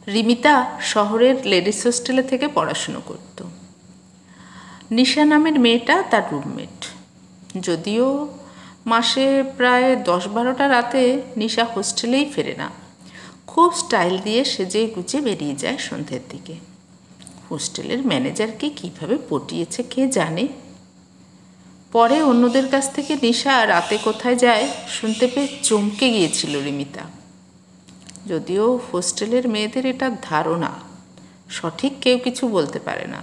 রিমিতা শহরের লেডিস হোস্টেলে থেকে পড়াশুনো করত। নিশা নামের মেয়েটা তার রুমমেট। যদিও মাসে প্রায় 10-12টা রাতে নিশা হোস্টেলেই ফেরে না। খুব স্টাইল দিয়ে সেজে গুজে বেরিয়ে যায় সন্ধ্যের দিকে। হোস্টেলের ম্যানেজারকে কীভাবে পটিয়েছে কে জানে। পরে অন্যদের কাছ থেকে নিশা রাতে কোথায় যায় শুনতে পেয়ে চমকে গিয়েছিল রিমিতা। যদিও হোস্টেলের মেয়েদের এটা ধারণা, সঠিক কেউ কিছু বলতে পারে না।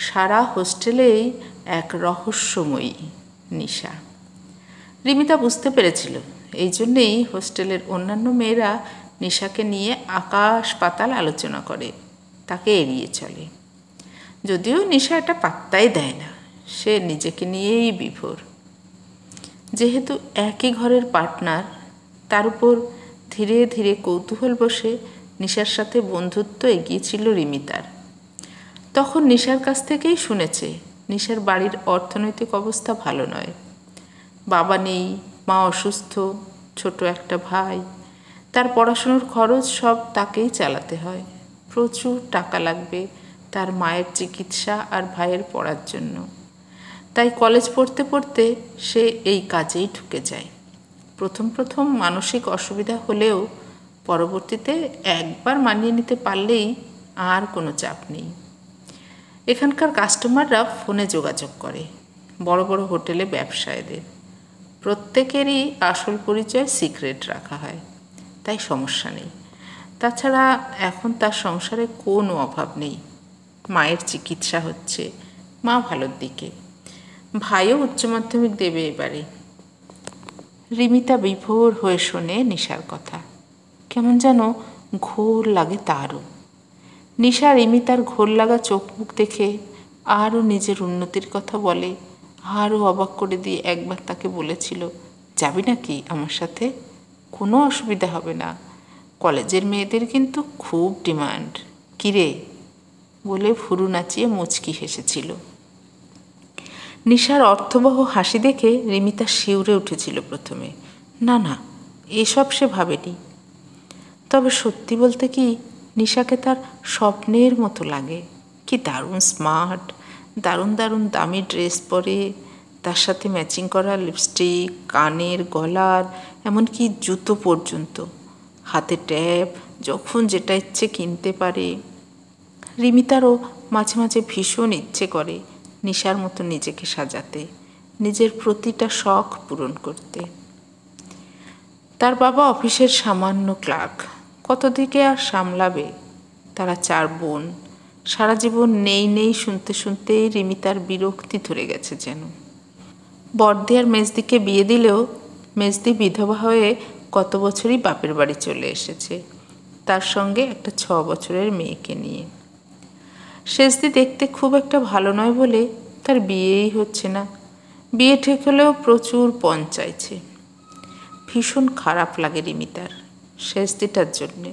সারা হোস্টেলেই এক রহস্যময়ী নিশা। রিমিতা বুঝতে পেরেছিল, এই জন্যেই হোস্টেলের অন্যান্য মেয়েরা নিশাকে নিয়ে আকাশ পাতাল আলোচনা করে, তাকে এড়িয়ে চলে। যদিও নিশা এটা পাত্তাই দেয় না, সে নিজেকে নিয়েই বিভোর। যেহেতু একই ঘরের পার্টনার, তার উপর ধীরে ধীরে কৌতূহল বসে নিশার সাথে বন্ধুত্ব এগিয়েছিল রিমিতার। তখন নিশার কাছ থেকেই শুনেছে নিশার বাড়ির অর্থনৈতিক অবস্থা ভালো নয়। বাবা নেই, মা অসুস্থ, ছোট একটা ভাই। তার পড়াশুনোর খরচ সব তাকেই চালাতে হয়। প্রচুর টাকা লাগবে তার মায়ের চিকিৎসা আর ভাইয়ের পড়ার জন্য। তাই কলেজ পড়তে পড়তে সে এই কাজেই ঢুকে যায়। প্রথম প্রথম মানসিক অসুবিধা হলেও পরবর্তীতে একবার মানিয়ে নিতে পারলেই আর কোনো চাপ নেই। এখানকার কাস্টমাররা ফোনে যোগাযোগ করে বড় বড় হোটেলে ব্যবসায়ীদের। প্রত্যেকেরই আসল পরিচয় সিক্রেট রাখা হয়, তাই সমস্যা নেই। তাছাড়া এখন তার সংসারে কোনো অভাব নেই। মায়ের চিকিৎসা হচ্ছে, মা ভালোর দিকে। ভাইও উচ্চ মাধ্যমিক দেবে এবারে। রিমিতা বিভোর হয়ে শোনে নিশার কথা। কেমন যেন ঘোর লাগে তারও। নিশা রিমিতার ঘোর লাগা চোখ মুখ দেখে আরও নিজের উন্নতির কথা বলে। আরও অবাক করে দিয়ে একবার তাকে বলেছিল, যাবি নাকি আমার সাথে? কোনো অসুবিধা হবে না, কলেজের মেয়েদের কিন্তু খুব ডিমান্ড। কিরে বলে ভুরু নাচিয়ে মুচকি হেসেছিল। নিশার অর্থবহ হাসি দেখে রিমিতা শিউরে উঠেছিল প্রথমে। না না, এসব সে ভাবেনি। তবে সত্যি বলতে কি, নিশাকে তার স্বপ্নের মতো লাগে। কি দারুণ স্মার্ট, দারুণ দারুণ দামি ড্রেস পরে, তার সাথে ম্যাচিং করা লিপস্টিক, কানের, গলার, এমনকি জুতো পর্যন্ত। হাতে ট্যাব, যখন যেটা ইচ্ছে কিনতে পারে। রিমিতারও মাঝে মাঝে ভীষণ ইচ্ছে করে নিশার মতো নিজেকে সাজাতে, নিজের প্রতিটা শখ পূরণ করতে। তার বাবা অফিসের সামান্য ক্লার্ক, কত দিকে আর সামলাবে। তারা 4 বোন। সারা জীবন নেই নেই শুনতে শুনতেই রিমিতার বিরক্তি ধরে গেছে যেন। বড়দি আর মেজদিকে বিয়ে দিলেও মেজদি বিধবা হয়ে কত বছরই বাপের বাড়ি চলে এসেছে, তার সঙ্গে একটা 6 বছরের মেয়েকে নিয়ে। শেষদি দেখতে খুব একটা ভালো নয় বলে তার বিয়েই হচ্ছে না। বিয়ে ঠিক হলেও প্রচুর পণ চাইছে। ভীষণ খারাপ লাগে রিমিতার শেষদিটার জন্যে।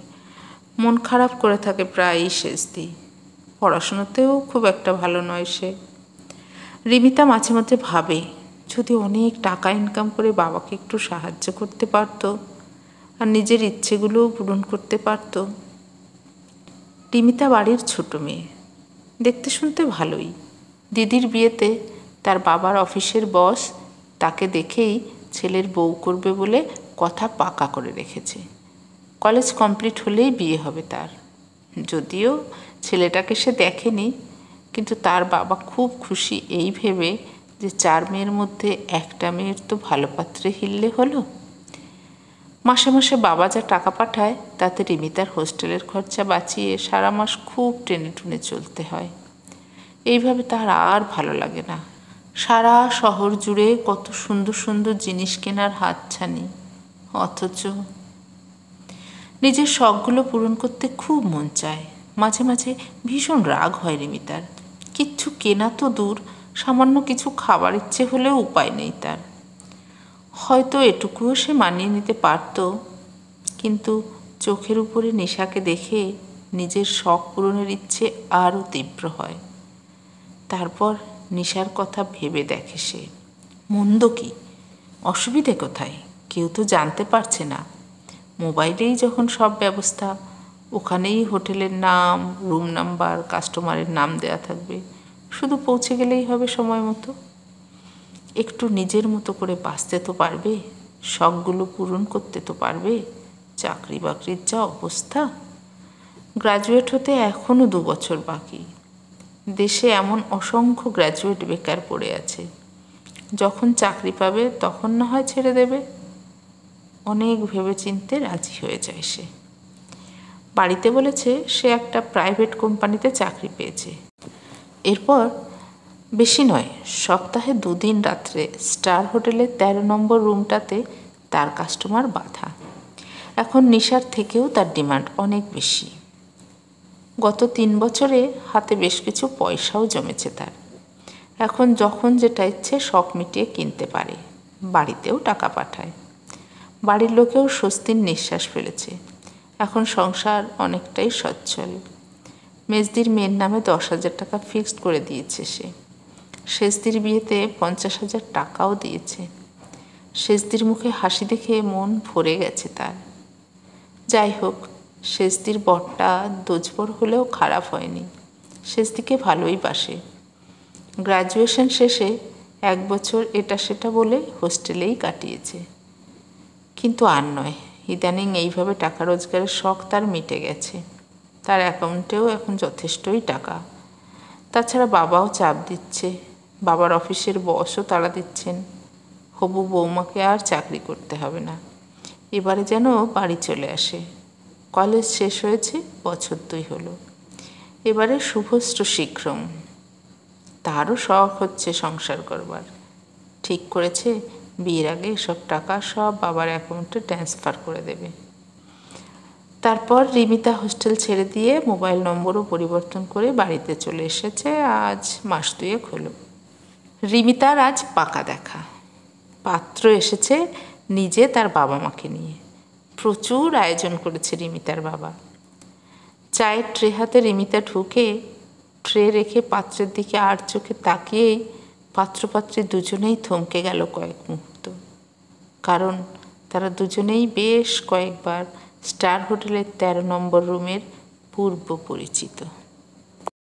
মন খারাপ করে থাকে প্রায়ই শেষদি। পড়াশোনাতেও খুব একটা ভালো নয় সে। রিমিতা মাঝে মাঝে ভাবে, যদি অনেক টাকা ইনকাম করে বাবাকে একটু সাহায্য করতে পারত আর নিজের ইচ্ছেগুলোও পূরণ করতে পারত। রিমিতা বাড়ির ছোট মেয়ে, দেখতে শুনতে ভালোই। দিদির বিয়েতে তার বাবার অফিসের বস তাকে দেখেই ছেলের বউ করবে বলে কথা পাকা করে রেখেছে। কলেজ কমপ্লিট হলেই বিয়ে হবে তার। যদিও ছেলেটাকে সে দেখেনি, কিন্তু তার বাবা খুব খুশি এই ভেবে যে 4 মেয়ের মধ্যে একটা মেয়ের তো ভালো পাত্রে হিললে হলো। মাসে মাসে বাবা যা টাকা পাঠায় তাতে রিমিতার হোস্টেলের খরচা বাঁচিয়ে সারা মাস খুব টেনে টুনে চলতে হয়। এইভাবে তার আর ভালো লাগে না। সারা শহর জুড়ে কত সুন্দর সুন্দর জিনিস কেনার হাতছানি, অথচ নিজের শখগুলো পূরণ করতে খুব মন চায়। মাঝে মাঝে ভীষণ রাগ হয় রিমিতার। কিচ্ছু কেনা তো দূর, সামান্য কিছু খাবার ইচ্ছে হলেও উপায় নেই তার। হয়তো এটুকুও সে মানিয়ে নিতে পারত, কিন্তু চোখের উপরে নিশাকে দেখে নিজের শখ পূরণের ইচ্ছে আরও তীব্র হয়। তারপর নিশার কথা ভেবে দেখে সে, মন্দ কি, অসুবিধে কোথায়? কেউ তো জানতে পারছে না। মোবাইলেই যখন সব ব্যবস্থা, ওখানেই হোটেলের নাম, রুম নাম্বার, কাস্টমারের নাম দেয়া থাকবে। শুধু পৌঁছে গেলেই হবে সময় মতো। একটু নিজের মতো করে বাঁচতে তো পারবে, শখগুলো পূরণ করতে তো পারবে। চাকরি বাকরির যা অবস্থা! গ্র্যাজুয়েট হতে এখনও 2 বছর বাকি। দেশে এমন অসংখ্য গ্র্যাজুয়েট বেকার পড়ে আছে। যখন চাকরি পাবে তখন না হয় ছেড়ে দেবে। অনেক ভেবেচিন্তে রাজি হয়ে যায় সে। বাড়িতে বলেছে সে একটা প্রাইভেট কোম্পানিতে চাকরি পেয়েছে। এরপর বেশি নয়, সপ্তাহে 2 দিন রাত্রে স্টার হোটেলের 13 নম্বর রুমটাতে তার কাস্টমার বাঁধা। এখন নিশার থেকেও তার ডিমান্ড অনেক বেশি। গত 3 বছরে হাতে বেশ কিছু পয়সাও জমেছে তার। এখন যখন যেটা ইচ্ছে শখ মিটিয়ে কিনতে পারে, বাড়িতেও টাকা পাঠায়। বাড়ির লোকেও স্বস্তির নিঃশ্বাস ফেলেছে। এখন সংসার অনেকটাই সচ্ছল। মেজদির মেয়ের নামে 10,000 টাকা ফিক্সড করে দিয়েছে সে। শেষদির বিয়েতে 50,000 টাকাও দিয়েছে। শেষদির মুখে হাসি দেখে মন ভরে গেছে তার। যাই হোক, শেষদির বরটা দোজবর হলেও খারাপ হয়নি। শেষদিকে ভালোই বাসে। গ্র্যাজুয়েশন শেষে 1 বছর এটা সেটা বলে হোস্টেলেই কাটিয়েছে। কিন্তু আর নয়, ইদানিং এইভাবে টাকা রোজগারের শখ তার মিটে গেছে। তার অ্যাকাউন্টেও এখন যথেষ্টই টাকা। তাছাড়া বাবাও চাপ দিচ্ছে, বাবার অফিসের বসও তাড়া দিচ্ছেন। হবু বৌমাকে আর চাকরি করতে হবে না, এবারে যেন বাড়ি চলে আসে। কলেজ শেষ হয়েছে, বছর 2 হলো। এবারে শুভশ্র শীঘ্রম। তারও শখ হচ্ছে সংসার করবার। ঠিক করেছে বিয়ের আগে এসব টাকা সব বাবার অ্যাকাউন্টে ট্রান্সফার করে দেবে। তারপর রিমিতা হোস্টেল ছেড়ে দিয়ে মোবাইল নম্বরও পরিবর্তন করে বাড়িতে চলে এসেছে। আজ মাস 2 হলো। রিমিতার আজ পাকা দেখা। পাত্র এসেছে নিজে তার বাবা মাকে নিয়ে। প্রচুর আয়োজন করেছে রিমিতার বাবা। চায়ের ট্রে হাতে রিমিতা ঢুকে ট্রে রেখে পাত্রের দিকে আর চোখে তাকিয়েই পাত্রপাত্রী দুজনেই থমকে গেল কয়েক মুহূর্ত। কারণ তারা দুজনেই বেশ কয়েকবার স্টার হোটেলের 13 নম্বর রুমের পূর্ব পরিচিত।